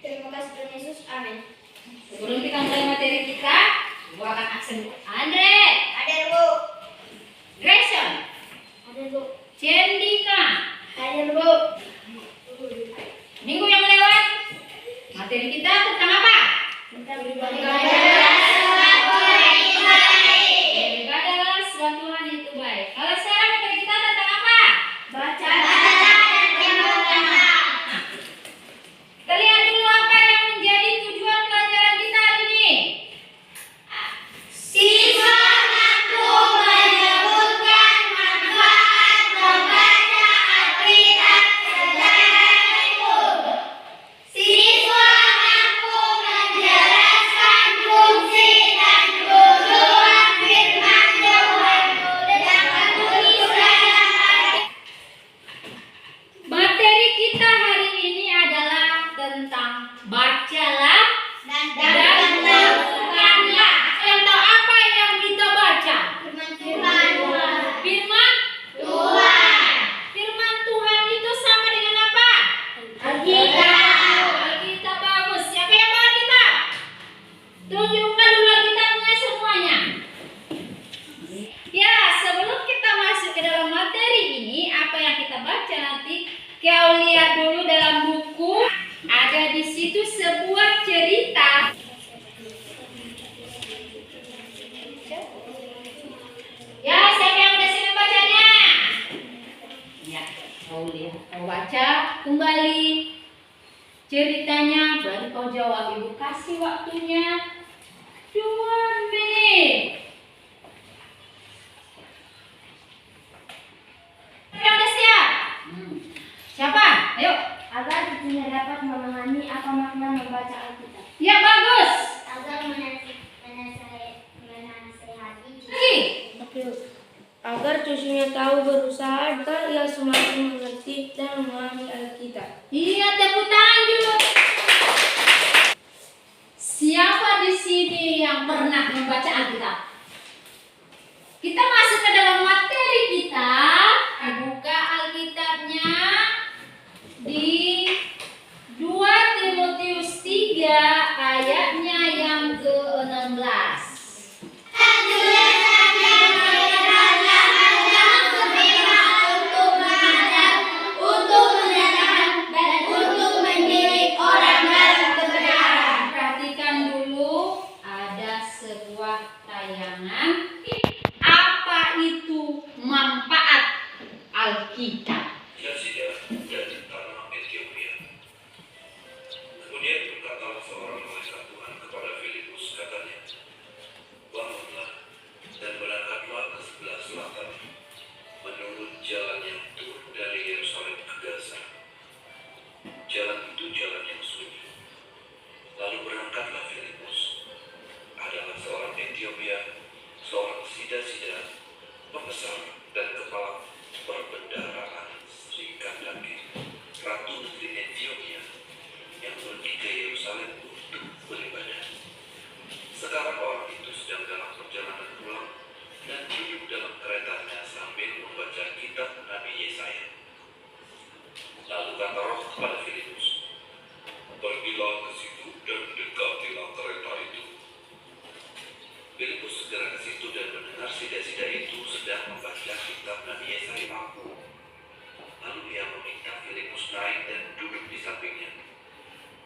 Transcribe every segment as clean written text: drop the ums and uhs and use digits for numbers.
Terima kasih Tuhan Yesus, amin. Sebelum kita mulai materi kita, Ibu akan absen. Andre, Ada Bu. Grayson, Ada Bu. Cendika. Ada Bu. Minggu yang lewat, materi kita tentang apa? Tentang ibadah Ibadahlah sebab Tuhan itu baik. Kalau sekarang materi kita tentang apa? baca. Kita lihat dulu apa yang menjadi tujuan pelajaran kita hari ini. Siswa mampu menyebutkan manfaat membaca Alkitab secara utuh. Siswa mampu menjelaskan fungsi dan tujuan firman Tuhan dengan tulisan yang ada. Materi kita hari ini adalah tentang bacalah dan lakukanlah. Tentang apa yang kita baca? Firman Tuhan. Firman Tuhan. Firman Tuhan itu sama dengan apa? Alkitab. Alkitab bagus. Siapa yang bawa Alkitab? Tunjukkan dulu Alkitabnya semuanya. Ya, sebelum kita masuk ke dalam materi ini, apa yang kita baca nanti, kau lihat dulu dalam buku. Ada di situ sebuah cerita. Ya, siapa yang udah sini bacanya? Ya, kau lihat, kau baca kembali ceritanya, baru kau jawab. Ibu kasih waktunya 2 menit. Yang udah siap? Siapa? Ayo. Agar cucunya dapat memahami apa makna membaca Alkitab. Ya, bagus. Agar menasehati Lagi. agar cucunya tahu berusaha agar ia semakin mengerti dan memahami Alkitab. Iya, tepuk tangan dulu. Siapa di sini yang pernah membaca Alkitab? Kita masuk ke dalam materi kita. Buka Alkitabnya di 2 Timotius 3 ayatnya yang ke-16. Perhatikan dulu, ada sebuah tayangan. Apa itu manfaat Alkitab? Dari tanah Ethiopia. Kemudian berkatalah seorang malaikat Tuhan kepada Filipus, katanya, bangunlah dan berangkatlah ke sebelah selatan, menurut jalan yang turun dari Yerusalem ke Gaza. Jalan itu jalan yang sunyi. Lalu berangkatlah Filipus. Adalah seorang Ethiopia, seorang sida-sida, pembesar dan kepala perbendaharaan Sri Kandake, Ratu Negeri Ethiopia, yang pergi ke Yerusalem untuk beribadah. Sekarang orang itu sedang dalam perjalanan pulang dan duduk dalam keretanya sambil membaca kitab Nabi Yesaya. Lalu kata Roh kepada Filipus, pergilah ke situ dan dekatilah kereta itu. Filipus segera ke situ dan mendengar sida-sida itu sedang membaca kitab Nabi Yesaya. naik dan duduk di sampingnya.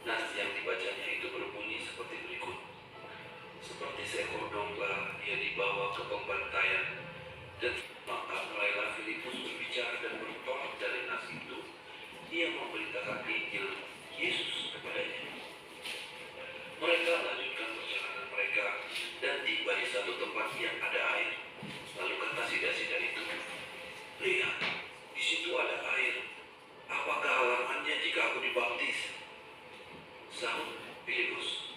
Nas yang dibacanya itu berbunyi seperti berikut. Seperti seekor domba, dia dibawa ke pembantaian, dan maka mulailah Filipus berbicara dan bertolak dari nas itu. Ia memberitakan Injil Yesus kepadanya. Mereka melanjutkan perjalanan mereka dan tiba di satu tempat yang ada air. Lalu kata sida-sida itu, "Lihat, di situ ada air. Apakah halangannya jika aku dibaptis?" Sahut Filipus,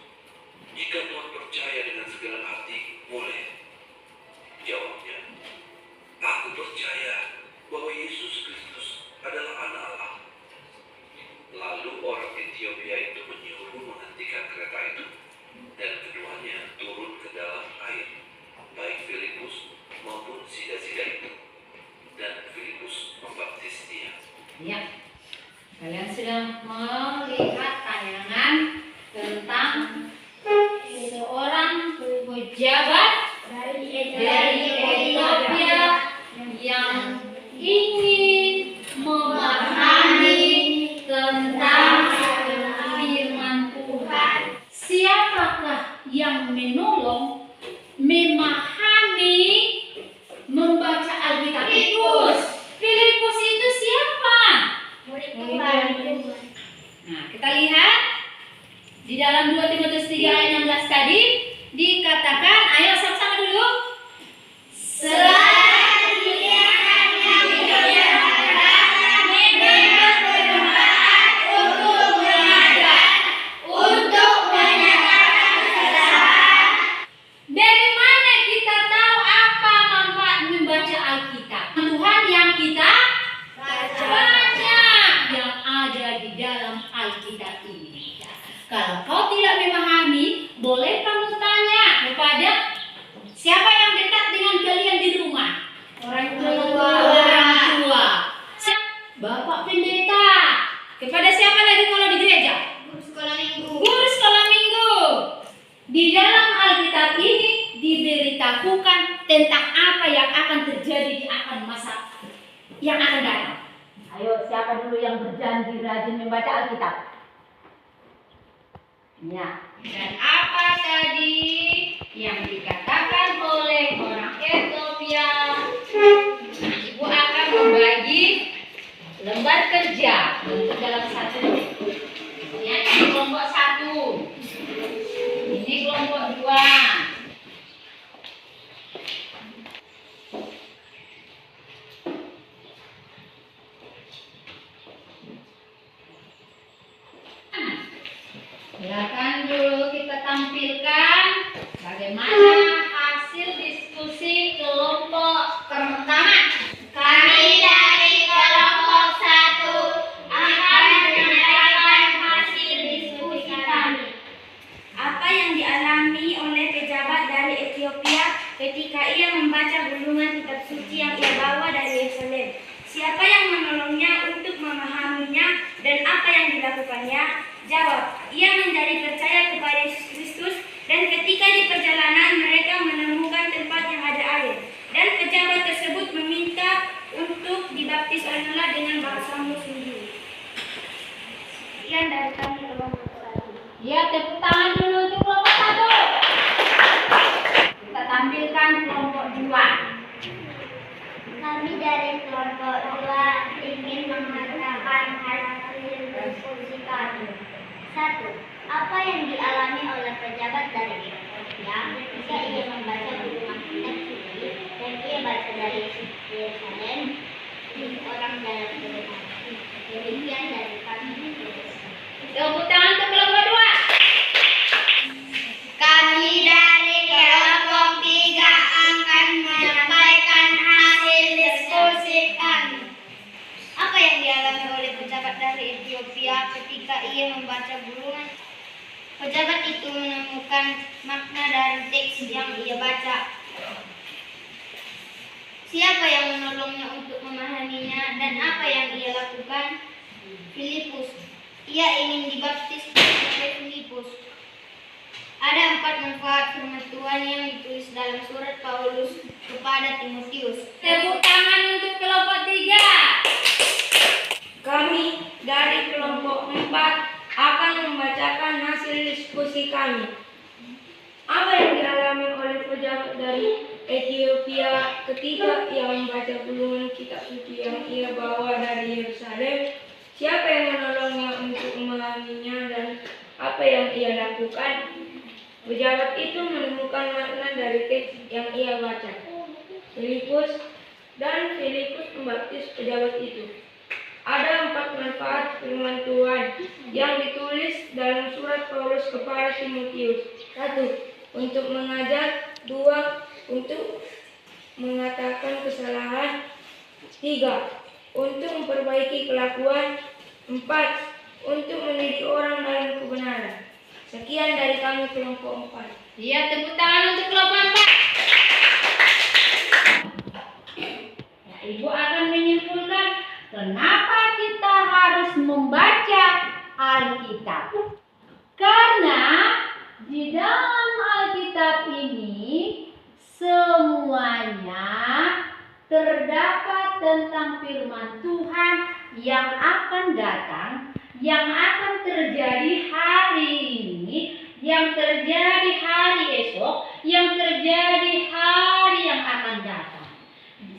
"Jika Tuhan percaya dengan segenap hati, boleh." Jawabnya, "Aku percaya bahwa Yesus Kristus adalah Anak Allah." Lalu orang Ethiopia itu menyuruh menghentikan kereta itu, dan keduanya turun ke dalam air, baik Filipus maupun sida-sida itu, dan Filipus membaptis dia. Ya, kalian sudah melihat tayangan tentang seorang pejabat dari Ethiopia yang ingin memahami tentang firman Tuhan. Siapakah yang menolong memahami membaca Alkitab? Filipus itu siapa? Nah, kita lihat di dalam 2 Timotius 3 ayat 16 tadi dikatakan, ayo sama-sama dulu. Dari mana kita tahu apa manfaat membaca Alkitab? Tuhan yang kita baca yang ada di dalam Alkitab ini. Kalau kau tidak memahami, boleh kamu tanya kepada siapa yang dekat dengan kalian di rumah? Orang tua. Bapak pendeta. Kepada siapa lagi kalau di gereja? Guru sekolah minggu. Di dalam Alkitab ini diberitahukan tentang apa yang akan terjadi di akhir masa yang akan datang. Ayo, siapa dulu yang berjanji rajin membaca Alkitab? Ya. Dan apa tadi yang dikatakan oleh orang Ethiopia? Ibu akan membagi lembar kerja untuk dalam satu. Ya, ini kelompok 1. Ini kelompok 2. Silakan dulu kita tampilkan bagaimana hasil diskusi kelompok pertama. Kami dari kelompok 1 akan menyampaikan hasil diskusi kami. Apa yang dialami oleh pejabat dari Ethiopia ketika ia membaca gulungan kitab suci yang ia bawa dari Yerusalem? Siapa yang menolongnya untuk memahaminya dan apa yang dilakukannya? Jawab, ia menjadi percaya kepada Yesus Kristus, dan ketika di perjalanan mereka menemukan tempat yang ada air, dan pejabat tersebut meminta untuk dibaptis olehnya dengan baptisan sendiri. Sekian dari kami kelompok 1. Ya, tepuk tangan dulu untuk kelompok 1. Kita tampilkan kelompok 2. Kami dari kelompok 2 ingin mengatakan hasil diskusi kami. 1. Apa yang dialami oleh pejabat dari Ethiopia ketika ia membaca gulungan kitab suci dan ia baca dari Yerusalem di orang dalam kebenaran. Demikian dari kami. Tepuk tangan untuk kelompok 2. Kami dari kelompok 3 akan menyampaikan hasil diskusi kami. Apa yang dialami oleh pejabat dari Ethiopia ketika ia membaca gulungan? Pejabat itu menemukan makna dari teks yang ia baca. Siapa yang menolongnya untuk memahaminya dan apa yang ia lakukan? Filipus. Ia ingin dibaptis oleh Filipus. Ada 4 manfaat firman Tuhan yang ditulis dalam surat Paulus kepada Timotius. Tepuk tangan untuk kelompok 3. Kami dari diskusi kami. Apa yang dialami oleh pejabat dari Ethiopia ketika ia membaca gulungan kitab suci yang ia bawa dari Yerusalem? Siapa yang menolongnya untuk memahaminya dan apa yang ia lakukan? Pejabat itu menemukan makna dari teks yang ia baca. Filipus membaptis pejabat itu. Ada 4 manfaat firman Tuhan yang ditulis dalam surat Paulus kepada Timotius. 1. Untuk mengajar. 2. Untuk mengatakan kesalahan. 3. Untuk memperbaiki kelakuan. 4. Untuk mendidik orang dalam kebenaran. Sekian dari kami kelompok 4. Ya, tepuk tangan untuk kelompok 4. Ya, Ibu akan menyimpulkan kenapa kita harus membaca Alkitab. Karena di dalam Alkitab ini semuanya terdapat tentang firman Tuhan yang akan datang, yang akan terjadi hari ini, yang terjadi hari esok, yang terjadi hari yang akan datang.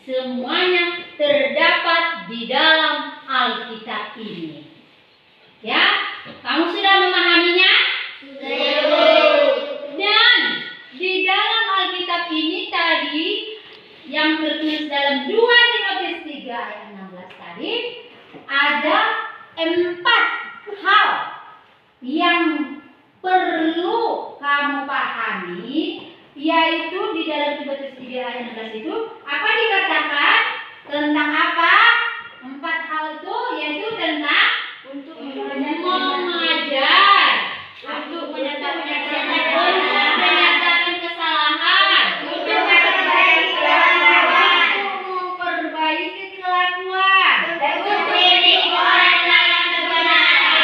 Semuanya terdapat di dalam Alkitab ini. Ya, kamu sudah memahaminya? Dan di dalam Alkitab ini tadi yang tertulis dalam 2 Timotius 3 ayat 16 tadi ada 4 hal yang perlu kamu pahami, yaitu di dalam Timotius 3 ayat 16 itu apa dikatakan tentang apa? 4 hal itu yaitu tentang Untuk mengajar, untuk menyatakan kesalahan, untuk memperbaiki kelakuan, untuk mendidik orang dalam kebenaran.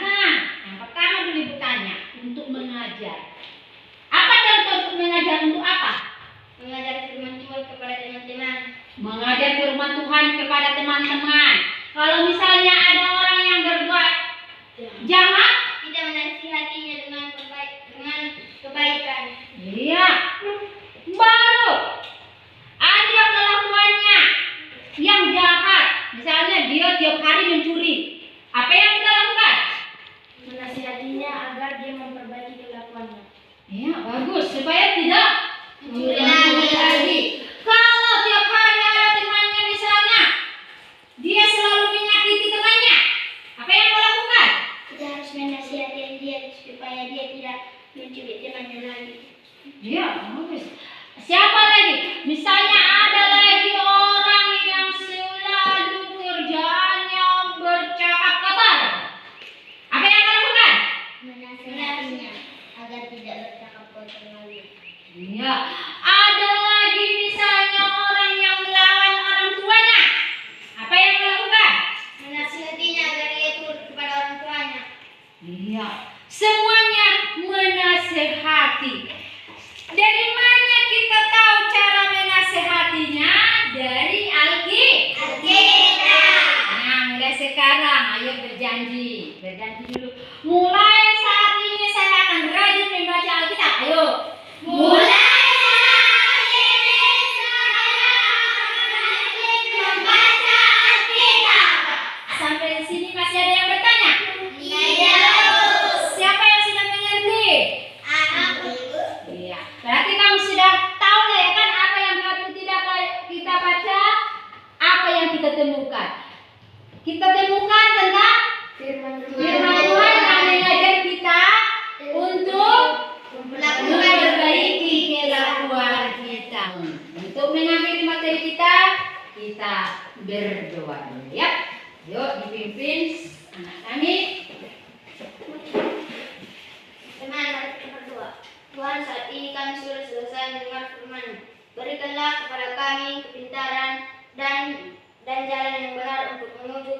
Nah, yang pertama dulu Ibu tanya, untuk mengajar. Apa contoh untuk mengajar untuk apa? Mengajar firman Tuhan kepada teman-teman. Mengajar firman Tuhan kepada teman-teman. Kalau misalnya ada orang yang berbuat jahat, Kita menasihatinya dengan kebaikan. iya, baru ada kelakuannya yang jahat. Misalnya dia tiap hari mencuri. Apa yang kita lakukan? Menasihatinya agar dia memperbaiki kelakuannya. Iya, bagus. Supaya tidak Mencuri lagi. Kalau tiap hari ada temannya misalnya, dia selalu menyakiti temannya. Apa yang kau lakukan? Kita harus menasihati dia supaya dia tidak mencuri temannya lagi. Iya, bagus. Siapa lagi? Misalnya ada lagi orang yang selalu kerjaannya bercakap kasar. Apa yang kau lakukan? Menasihatinya agar tidak bercakap kotor lagi. Iya. Ada lagi misalnya orang yang melawan orang tuanya. Apa yang kau lakukan? Menasihatinya agar dia turut kepada orang tuanya. Iya. Semuanya menasehati. Dari mana kita tahu cara menasehatinya? Dari Alkitab. Nah, mulai sekarang ayo berjanji. Berjanji dulu. Mulai saat ini saya akan rajin membaca Alkitab. Ayo. Mulai saat ini saya akan rajin membaca Alkitab. Sampai di sini masih ada yang bertanya? Iya. Siapa yang sudah mengerti? Aku. Iya. Berarti kamu sudah tahu lah ya kan apa yang tidak kita baca, apa yang kita temukan. Kita temukan tentang Firman firman Tuhan yang mengajar kita untuk memperbaiki kelakuan kita. Untuk mengakhiri materi kita berdoa dulu ya. Yuk dipimpin anak kami. Teman, mari kita berdoa. Tuhan, saat ini kami sudah selesai mendengar firman-Mu. Berikanlah kepada kami kepintaran dan jalan yang benar untuk menuju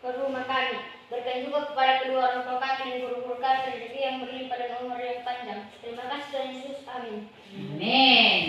ke rumah kami. Berikan juga kepada kedua orang tua kami dan guru-guru kami rezeki yang berlimpah dan umur yang panjang. Terima kasih Tuhan Yesus. Amin. Amin.